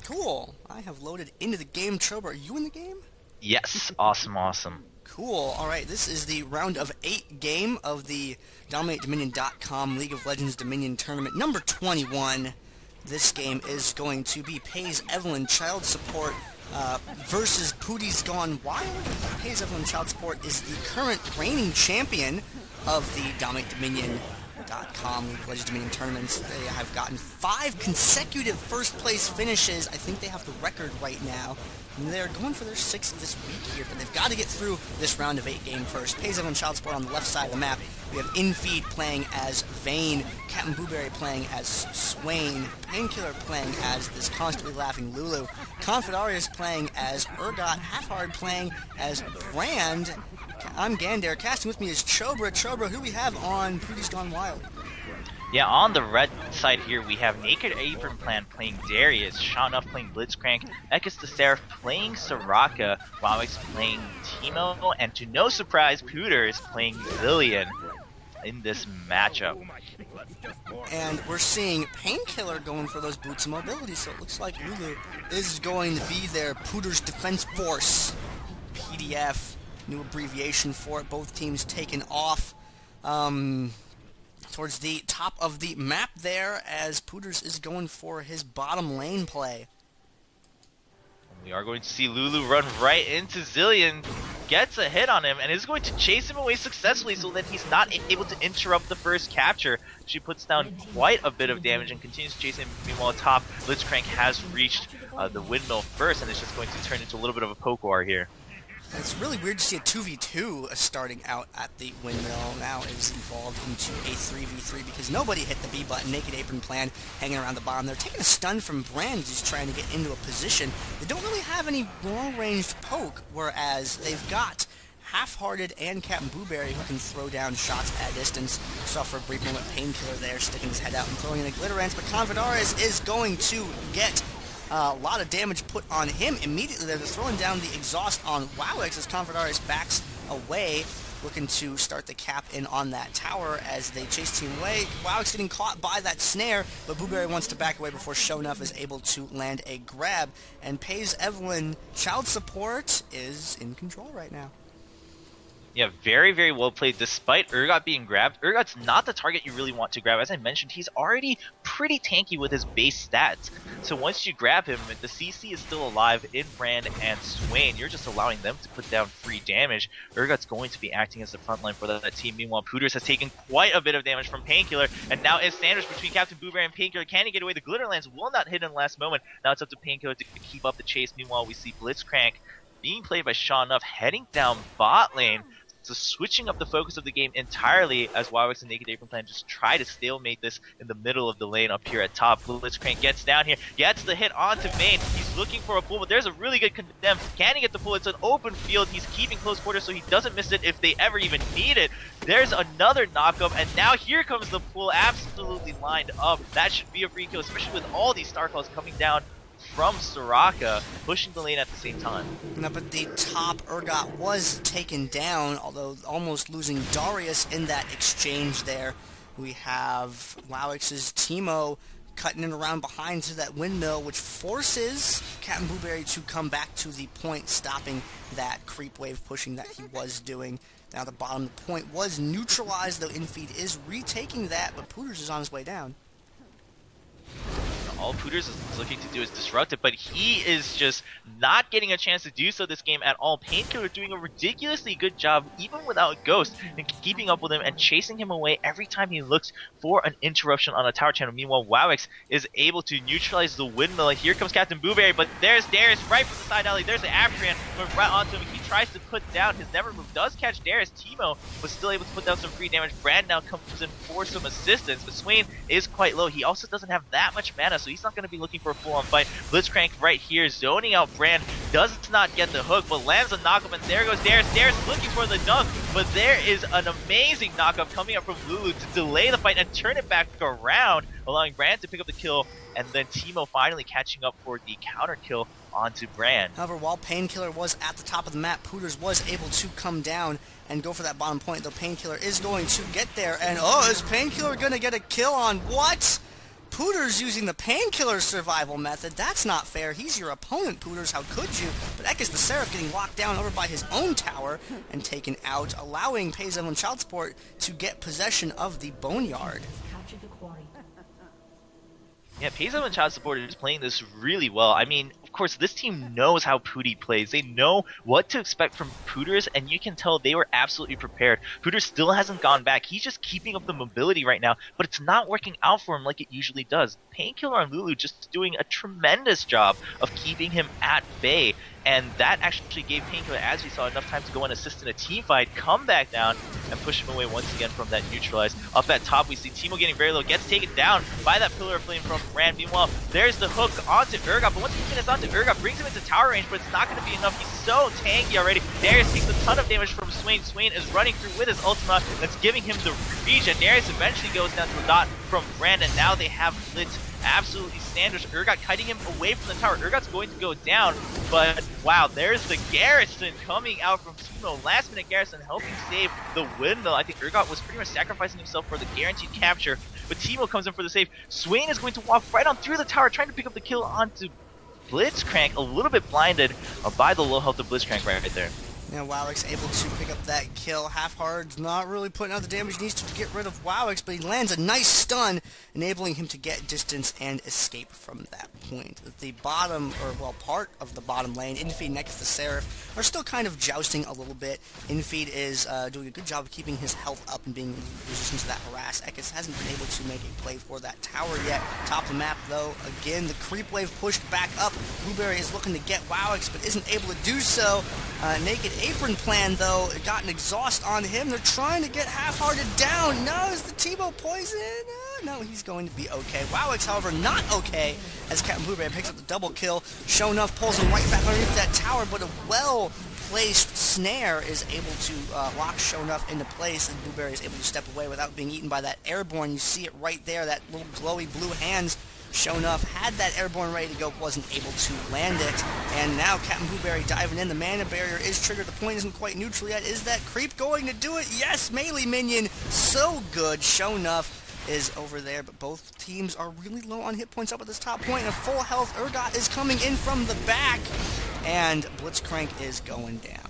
Cool. I have loaded into the game. Trober, are you in the game? Yes, awesome, awesome. Cool. All right, this is the round of 8 game of the DominateDominion.com League of Legends Dominion Tournament number 21. This game is going to be Pays Evelynn Child Support versus POOTYS Gone Wild. Pays Evelynn Child Support is the current reigning champion of the DominateDominion.com League of Legends Dominion tournaments. They have gotten 5 consecutive first place finishes. I think they have the record right now. And they're going for their 6th this week here, but they've got to get through this round of 8 game first. Pays Evelynn Child Support on the left side of the map. We have Infeed playing as Vayne, Captain Blueberry playing as Swain, Painkiller playing as this constantly laughing Lulu, Confidarius playing as Ro8, Halfhard playing as Brand. I'm Gander. Casting with me is Chobra. Chobra, who we have on POOTYS Gone Wild? Yeah, on the red side here, we have Naked Apron Plan playing Darius, Shanuff playing Blitzcrank, Ekis the Seraph playing Soraka, Wowix playing Teemo, and to no surprise, POOTYS playing Zillion in this matchup. And we're seeing Painkiller going for those boots of mobility, so it looks like Lulu is going to be their POOTYS Defense Force. PDF, new abbreviation for it. Both teams taken off towards the top of the map there as POOTYS is going for his bottom lane play. We are going to see Lulu run right into Zillion, gets a hit on him, and is going to chase him away successfully so that he's not able to interrupt the first capture. She puts down quite a bit of damage and continues to chase him. Meanwhile, top, Blitzcrank has reached the windmill first, and it's just going to turn into a little bit of a poke war here. It's really weird to see a 2v2 starting out at the windmill. Now is evolved into a 3v3 because nobody hit the B button. Naked Apron Plan hanging around the bottom. They're taking a stun from Brand who's trying to get into a position. They don't really have any long-ranged poke, whereas they've got Half-Hearted and Captain Blueberry who can throw down shots at distance. Saw for a brief moment Painkiller there sticking his head out and throwing in a Glitter Lance, but Confidarius is going to get a lot of damage put on him immediately. They're throwing down the exhaust on Wowix as Confidarius backs away, looking to start the cap in on that tower as they chase team away. Wowix getting caught by that snare, but Blueberry wants to back away before Shonuff is able to land a grab, and Pays Evelynn Child Support is in control right now. Yeah, very, very well played. Despite Ro8 being grabbed, Ro8's not the target you really want to grab. As I mentioned, he's already pretty tanky with his base stats. So once you grab him, the CC is still alive in Brand and Swain. You're just allowing them to put down free damage. Ro8's going to be acting as the front line for that team. Meanwhile, POOTYS has taken quite a bit of damage from Painkiller, and now is sandwiched between Captain Blueberry and Painkiller. Can he get away? The Glitter Lance will not hit in the last moment. Now it's up to Painkiller to keep up the chase. Meanwhile, we see Blitzcrank being played by Shanuff heading down bot lane. So switching up the focus of the game entirely as Wowix and Naked Apron Plan just try to stalemate this in the middle of the lane up here at top. Blitzcrank gets down here, gets the hit onto Vayne. He's looking for a pull, but there's a really good condemn. Can he get the pull? It's an open field. He's keeping close quarters so he doesn't miss it if they ever even need it. There's another knockup, and now here comes the pull, absolutely lined up. That should be a free kill, especially with all these star calls coming down from Soraka, pushing the lane at the same time. No, but the top Ro8 was taken down, although almost losing Darius in that exchange there. We have Wowix's Teemo cutting it around behind to that windmill, which forces Captain Blueberry to come back to the point, stopping that creep wave pushing that he was doing. Now the bottom of the point was neutralized, though Infeed is retaking that, but POOTYS is on his way down. All POOTYS is looking to do is disrupt it, but he is just not getting a chance to do so this game at all. Painkiller doing a ridiculously good job, even without Ghost, and keeping up with him and chasing him away every time he looks for an interruption on a tower channel. Meanwhile, Wowix is able to neutralize the windmill. Here comes Captain Blueberry, but there's Darius right from the side alley. There's the Afghan went right onto him. He tries to put down his never move, does catch Darius. Teemo was still able to put down some free damage. Brand now comes in for some assistance, but Swain is quite low. He also doesn't have that much mana, so he's not going to be looking for a full-on fight. Blitzcrank right here, zoning out Brand, does not get the hook, but lands a knockup, and there goes Darius. Darius looking for the dunk, but there is an amazing knockup coming up from Lulu to delay the fight and turn it back around, allowing Brand to pick up the kill, and then Teemo finally catching up for the counter kill onto Brand. However, while Painkiller was at the top of the map, POOTYS was able to come down and go for that bottom point, though Painkiller is going to get there, and oh, is Painkiller going to get a kill on what? POOTYS using the painkiller survival method. That's not fair. He's your opponent, POOTYS. How could you? But Ekis the Seraph getting locked down over by his own tower and taken out, allowing POOTYS Evelynn Child Support to get possession of the Boneyard. Yeah, POOTYS Evelynn Child Support is playing this really well. I mean, of course, this team knows how Pooty plays. They know what to expect from POOTYS, and you can tell they were absolutely prepared. POOTYS still hasn't gone back. He's just keeping up the mobility right now, but it's not working out for him like it usually does. Painkiller and Lulu just doing a tremendous job of keeping him at bay, and that actually gave Painkiller, as we saw, enough time to go and assist in a team fight, come back down, and push him away once again from that neutralize. Up at top, we see Teemo getting very low, gets taken down by that Pillar of Flame from Rand. Meanwhile, there's the hook onto Urgot, but once he gets onto Urgot, brings him into tower range, but it's not going to be enough. He's so tanky already. Darius takes a ton of damage from Swain. Swain is running through with his ultimate that's giving him the regen. Darius eventually goes down to the dot from Rand, and now they have Blitz absolutely standards. Urgot kiting him away from the tower. Urgot's going to go down, but wow, there's the Garrison coming out from Teemo. Last minute Garrison helping save the windmill. I think Urgot was pretty much sacrificing himself for the guaranteed capture, but Teemo comes in for the save. Swain is going to walk right on through the tower, trying to pick up the kill onto Blitzcrank, a little bit blinded by the low health of Blitzcrank right there. Now Wowix able to pick up that kill. Half-Heart's not really putting out the damage he needs to get rid of Wowix, but he lands a nice stun, enabling him to get distance and escape from that point. The bottom, or well, part of the bottom lane, Infeed and Ekis the Seraph are still kind of jousting a little bit. Infeed is doing a good job of keeping his health up and being resistant to that harass. Ekis hasn't been able to make a play for that tower yet. Top of the map, though, again, the creep wave pushed back up. Blueberry is looking to get Wowix, but isn't able to do so. Naked Apron plan, though, got an exhaust on him. They're trying to get Half-Hearted down. No, is the Teemo poison? No, he's going to be okay. Wowix, however, not okay, as Captain Blueberry picks up the double kill. Sho'nuff pulls him right back underneath that tower, but a well-placed snare is able to lock Sho'nuff into place, and Blueberry is able to step away without being eaten by that airborne. You see it right there, that little glowy blue hands. Sho'nuff had that airborne ready to go, wasn't able to land it, and now Captain Blueberry diving in. The mana barrier is triggered. The point isn't quite neutral yet. Is that creep going to do it? Yes, melee minion, so good. Sho'nuff is over there, but both teams are really low on hit points up at this top point, and full health Urgot is coming in from the back, and Blitzcrank is going down.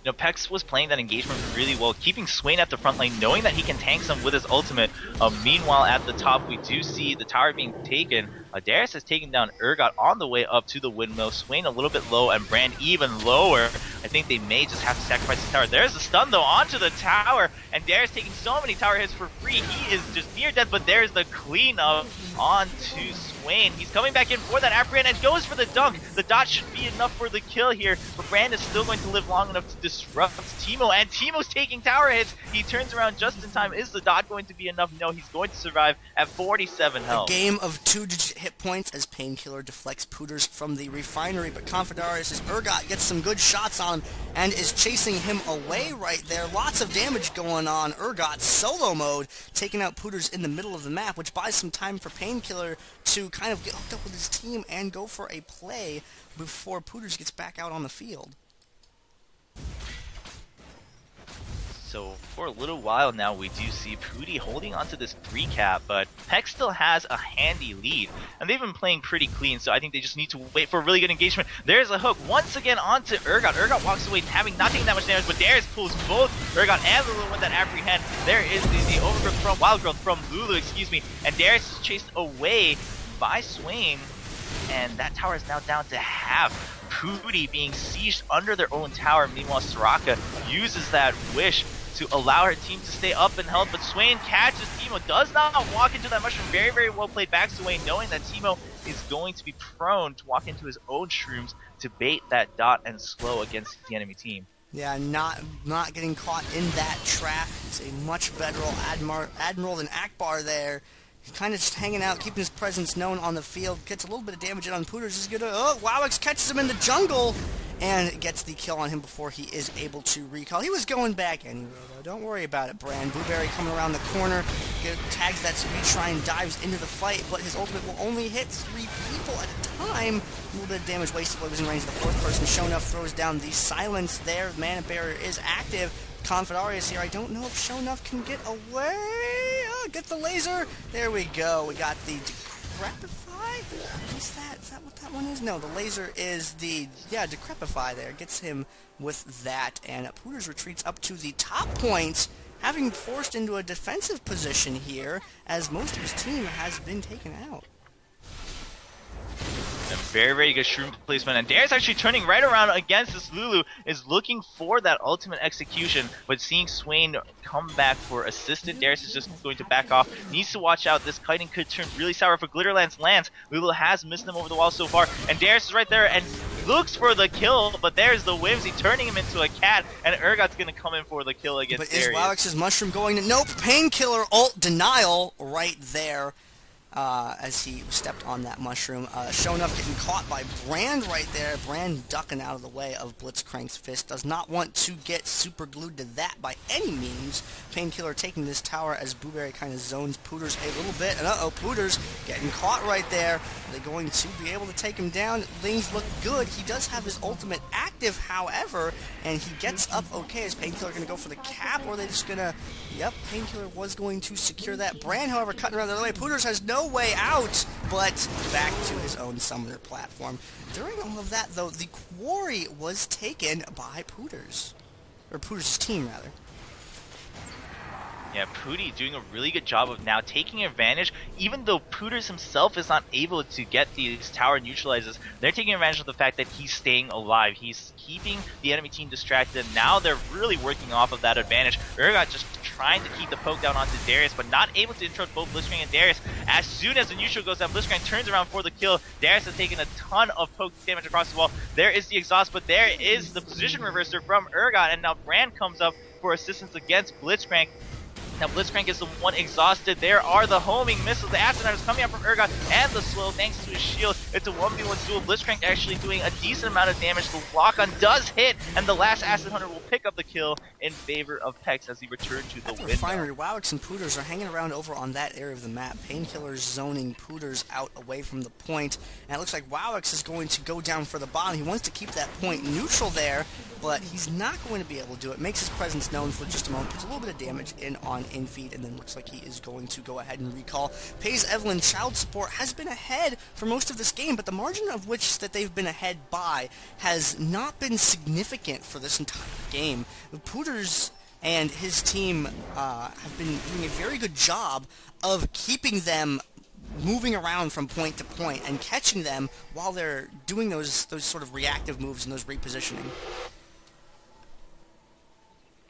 You know, Pex was playing that engagement really well, keeping Swain at the front lane, knowing that he can tank some with his ultimate. Meanwhile, at the top, we do see the tower being taken. Darius has taken down Urgot on the way up to the windmill. Swain a little bit low, and Brand even lower. I think they may just have to sacrifice the tower. There's the stun, though, onto the tower, and Darius taking so many tower hits for free. He is just near death, but there's the cleanup onto Swain. He's coming back in for that Apprehend and goes for the dunk. The dot should be enough for the kill here, but Brand is still going to live long enough to disrupt Teemo, and Teemo's taking tower hits. He turns around just in time. Is the dot going to be enough? No, he's going to survive at 47 health. A game of 2-digit hit points as Painkiller deflects POOTYS from the refinery, but Confidarius' Urgot gets some good shots on him and is chasing him away right there. Lots of damage going on. Urgot solo mode, taking out POOTYS in the middle of the map, which buys some time for Painkiller to kind of get hooked up with his team and go for a play before POOTYS gets back out on the field. So for a little while now, we do see Pooty holding onto this 3 cap, but Peck still has a handy lead, and they've been playing pretty clean, so I think they just need to wait for a really good engagement. There's a hook once again onto Urgot. Urgot walks away, having not taken that much damage, but Darius pulls both Urgot and Lulu with that Apprehend. There is the overgrowth from Wild Growth from Lulu, and Darius is chased away by Swain, and that tower is now down to half. Pooty being sieged under their own tower. Meanwhile, Soraka uses that wish to allow her team to stay up and held, but Swain catches Teemo, does not walk into that mushroom. Very, very well played back Swain, knowing that Teemo is going to be prone to walk into his own shrooms to bait that dot and slow against the enemy team. Yeah, not getting caught in that trap. It's a much better Admiral than Akbar there. He's kind of just hanging out, keeping his presence known on the field. Gets a little bit of damage in on POOTYS. Is gonna, Wowix catches him in the jungle and gets the kill on him before he is able to recall. He was going back anyway, though. Don't worry about it, Brand. Blueberry coming around the corner, tags that speed shrine, dives into the fight, but his ultimate will only hit 3 people at a time. A little bit of damage wasted while he was in range of the 4th person. Sho'nuff throws down the silence there. The mana barrier is active. Confidarius here. I don't know if Sho'nuff can get away. get the laser. There we go. We got the Decrepify? Is that what that one is? No, the laser is the, yeah, Decrepify there. Gets him with that, and POOTYS retreats up to the top point, having forced into a defensive position here, as most of his team has been taken out. A very, very good shroom placement, and Darius actually turning right around against this Lulu, is looking for that ultimate execution, but seeing Swain come back for assisted, Darius is just going to back off. Needs to watch out, this kiting could turn really sour if a Glitterlance lands. Lulu has missed them over the wall so far, and Darius is right there and looks for the kill, but there's the Whimsy turning him into a cat, and Urgot's going to come in for the kill against Darius. But is Wowix's Mushroom going to... Nope, Painkiller ult denial right there. As he stepped on that mushroom. Shown up getting caught by Brand right there. Brand ducking out of the way of Blitzcrank's fist. Does not want to get super glued to that by any means. Painkiller taking this tower as Booberry kind of zones POOTYS a little bit. And uh-oh, POOTYS getting caught right there. Are they going to be able to take him down? Things look good. He does have his ultimate active, however, and he gets up okay. Is Painkiller going to go for the cap, or are they just going to... Yep, Painkiller was going to secure that. Brand, however, cutting around the other way. POOTYS has no way out, but back to his own summoner platform. During all of that, though, the quarry was taken by POOTYS. Or POOTYS' team, rather. Yeah, Pooty doing a really good job of now taking advantage, even though POOTYS himself is not able to get these tower neutralizes. They're taking advantage of the fact that he's staying alive. He's keeping the enemy team distracted, and now they're really working off of that advantage. Urgot just trying to keep the poke down onto Darius, but not able to interrupt both Blitzcrank and Darius. As soon as the neutral goes down, Blitzcrank turns around for the kill. Darius has taken a ton of poke damage across the wall. There is the exhaust, but there is the position reverser from Urgot, and now Brand comes up for assistance against Blitzcrank. Now Blitzcrank is the one exhausted. There are the homing missiles. The acid is coming out from Urgot and the Swill thanks to his shield. It's a 1v1 duel. Blitzcrank actually doing a decent amount of damage. The lock-on does hit, and the last Acid Hunter will pick up the kill in favor of Pex as he returns to the window. Refinery, Wowix and POOTYS are hanging around over on that area of the map. Painkiller's zoning POOTYS out away from the point, and it looks like Wowix is going to go down for the bottom. He wants to keep that point neutral there, but he's not going to be able to do it. Makes his presence known for just a moment, puts a little bit of damage in on infeed, and then looks like he is going to go ahead and recall. Pays Evelynn. Child support has been ahead for most of this game, but the margin of which that they've been ahead by has not been significant for this entire game. POOTYS and his team have been doing a very good job of keeping them moving around from point to point and catching them while they're doing those sort of reactive moves and those repositioning.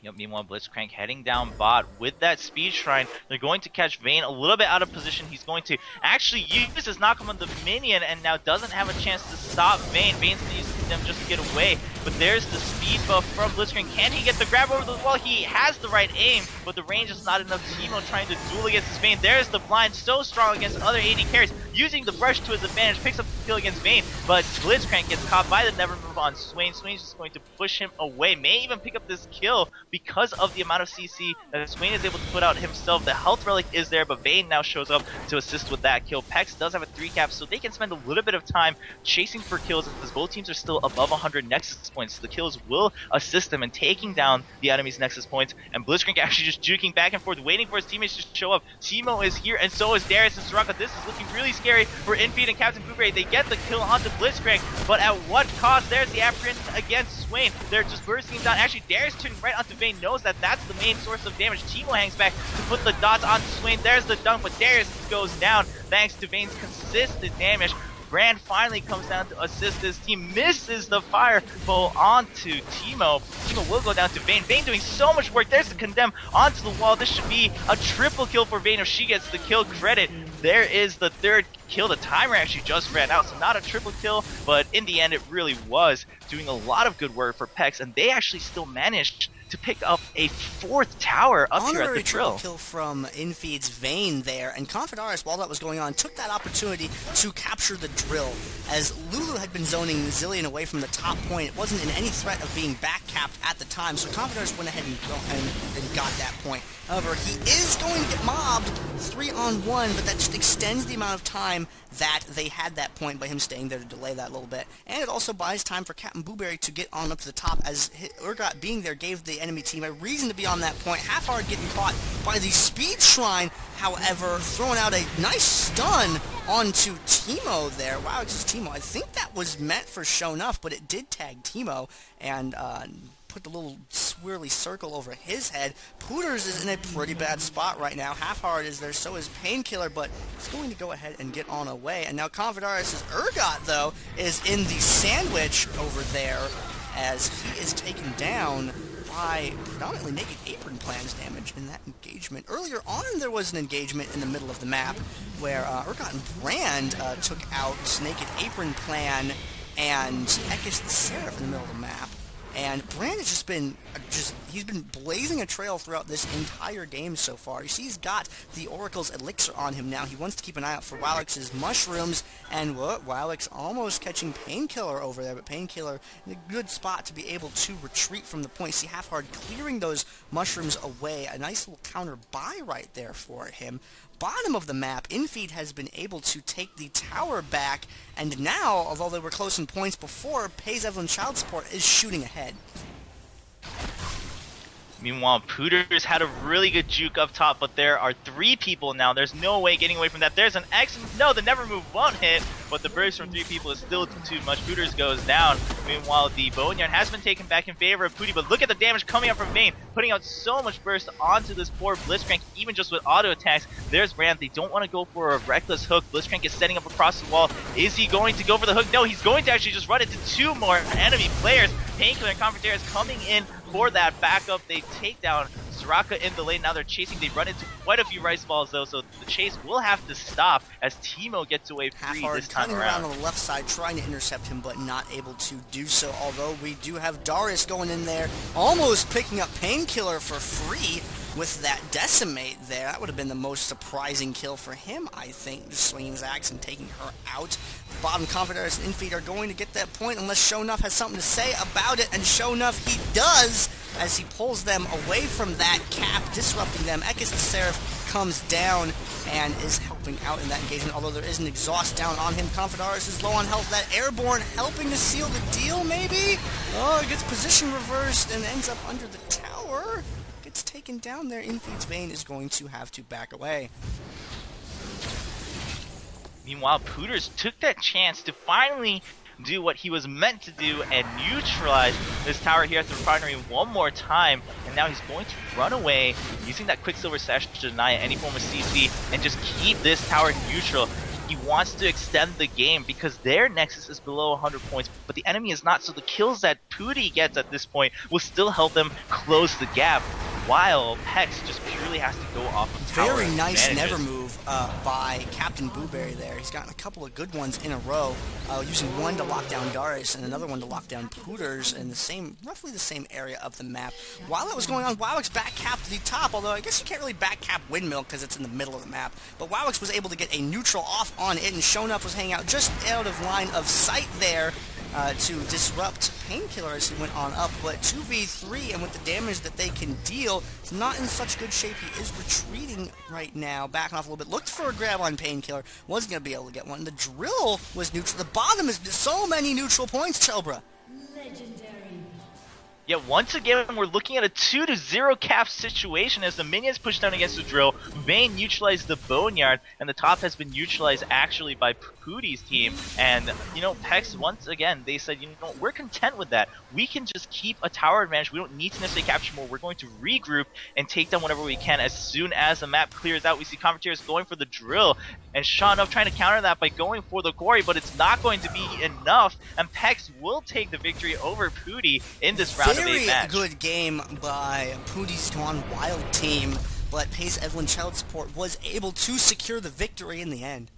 Yep, meanwhile, Blitzcrank heading down bot with that Speed Shrine. They're going to catch Vayne a little bit out of position. He's going to actually use his knock on the minion and now doesn't have a chance to stop Vayne. Vayne's using them just to get away. But there's the speed buff from Blitzcrank. Can he get the grab over the wall? He has the right aim, but the range is not enough. Teemo trying to duel against his Vayne. There's the blind, so strong against other AD carries. Using the brush to his advantage, picks up the kill against Vayne, but Blitzcrank gets caught by the Never Move on Swain. Swain's just going to push him away. May even pick up this kill because of the amount of CC that Swain is able to put out himself. The health relic is there, but Vayne now shows up to assist with that kill. Pex does have a 3 cap, so they can spend a little bit of time chasing for kills as both teams are still above 100 Nexus points. So the kills will assist them in taking down the enemy's Nexus points, and Blitzcrank actually just juking back and forth, waiting for his teammates to show up. Teemo is here, and so is Darius and Soraka. This is looking really scary for Infeed and Captain Booberry. They get the kill onto Blitzcrank, but at what cost? There's the apprehension against Swain. They're just bursting him down. Actually, Darius turning right onto Vayne, knows that that's the main source of damage. Teemo hangs back to put the dots onto Swain. There's the dunk, but Darius goes down thanks to Vayne's consistent damage. Brand finally comes down to assist his team, misses the fireball onto Teemo. Teemo will go down to Vayne. Vayne doing so much work. There's the condemn onto the wall. This should be a triple kill for Vayne if she gets the kill credit. There is the third kill. The timer actually just ran out, so not a triple kill, but in the end it really was doing a lot of good work for Pex, and they actually still managed to pick up a 4th tower up here at the drill. Kill from Infeed's Vayne there, and Confederaris, while that was going on, took that opportunity to capture the drill. As Lulu had been zoning Zillion away from the top point, it wasn't in any threat of being back-capped at the time, so Confederaris went ahead and got that point. However, he is going to get mobbed 3-on-1, but that just extends the amount of time that they had that point by him staying there to delay that a little bit. And it also buys time for Captain Booberry to get on up to the top, as Urgot being there gave the the enemy team a reason to be on that point. Half-Hard getting caught by the Speed Shrine, however, throwing out a nice stun onto Teemo there. Wow, it's just Teemo. I think that was meant for Shonuff, but it did tag Teemo, and put the little swirly circle over his head. POOTYS is in a pretty bad spot right now. Half-Hard is there, so is Painkiller, but he's going to go ahead and get on away. And now Confederaris' Urgot, though, is in the sandwich over there as he is taken down by predominantly Naked Apron Plan's damage in that engagement. Earlier on, there was an engagement in the middle of the map where Urgot and Brand took out Naked Apron Plan and Ekis the Seraph in the middle of the map. And Brand has he's been blazing a trail throughout this entire game so far. You see he's got the Oracle's Elixir on him now. He wants to keep an eye out for Wowix's Mushrooms, and Wowix almost catching Painkiller over there, but Painkiller in a good spot to be able to retreat from the point. See Half-Hard clearing those Mushrooms away. A nice little counter buy right there for him. Bottom of the map, Infeed has been able to take the tower back, and now, although they were close in points before, POOTYS Evelynn Child Support is shooting ahead. Meanwhile, POOTYS had a really good juke up top, but there are 3 people now. There's no way getting away from that. There's an X. No, the Never Move won't hit, but the burst from 3 people is still too much. POOTYS goes down. Meanwhile, the Boneyard has been taken back in favor of POOTY, but look at the damage coming up from Vayne, putting out so much burst onto this poor Blitzcrank, even just with auto attacks. There's Brand. They don't want to go for a reckless hook. Blitzcrank is setting up across the wall. Is he going to go for the hook? No, he's going to actually just run into 2 more enemy players. Painkiller and Confederaris coming in for that backup. They take down Soraka in the lane. Now they're chasing. They run into quite a few Rice Balls though, so the chase will have to stop as Teemo gets away free this time cutting around. On the left side, trying to intercept him, but not able to do so. Although we do have Darius going in there, almost picking up Painkiller for free with that Decimate there. That would have been the most surprising kill for him, I think, just swinging his axe and taking her out. Bottom Confederaris and Infeed are going to get that point unless Shonuff has something to say about it, and Shonuff he does as he pulls them away from that cap, disrupting them. Ekis the Seraph comes down and is helping out in that engagement, although there is an exhaust down on him. Confederaris is low on health. That Airborne helping to seal the deal, maybe? Oh, it gets position reversed and ends up under the tower. Gets taken down there. Infeed's Vayne is going to have to back away. Meanwhile, POOTYS took that chance to finally do what he was meant to do and neutralize this tower here after partnering one more time, and now he's going to run away using that Quicksilver Sash to deny any form of CC and just keep this tower neutral. He wants to extend the game because their Nexus is below 100 points, but the enemy is not, so the kills that POOTY gets at this point will still help them close the gap, while Pex just purely has to go off of tower Very nice advantages. Never Move by Captain Booberry there. He's gotten a couple of good ones in a row, using one to lock down Darius and another one to lock down POOTYS in the same, roughly the same area of the map. While that was going on, Wowix back capped the top, although I guess you can't really back cap Windmill because it's in the middle of the map, but Wowix was able to get a neutral off on it, and Shonuff was hanging out just out of line of sight there to disrupt Painkiller as he went on up, but 2v3, and with the damage that they can deal, it's not in such good shape. He is retreating right now, backing off a little bit, looked for a grab on Painkiller, wasn't going to be able to get one. The drill was neutral. The bottom is so many neutral points, Chelbra. Yeah, once again, we're looking at a 2-0 cap situation as the minions push down against the drill. Vayne neutralized the Boneyard, and the top has been neutralized actually by POOTY's team. And, you know, Pex, once again, they said, you know, we're content with that. We can just keep a tower advantage. We don't need to necessarily capture more. We're going to regroup and take down whatever we can. As soon as the map clears out, we see Confederaris going for the drill, and Shonuff trying to counter that by going for the quarry, but it's not going to be enough, and Pex will take the victory over POOTY in this round of 8 match. Very good game by POOTY's Gone Wild team, but POOTYS Evelynn Child Support was able to secure the victory in the end.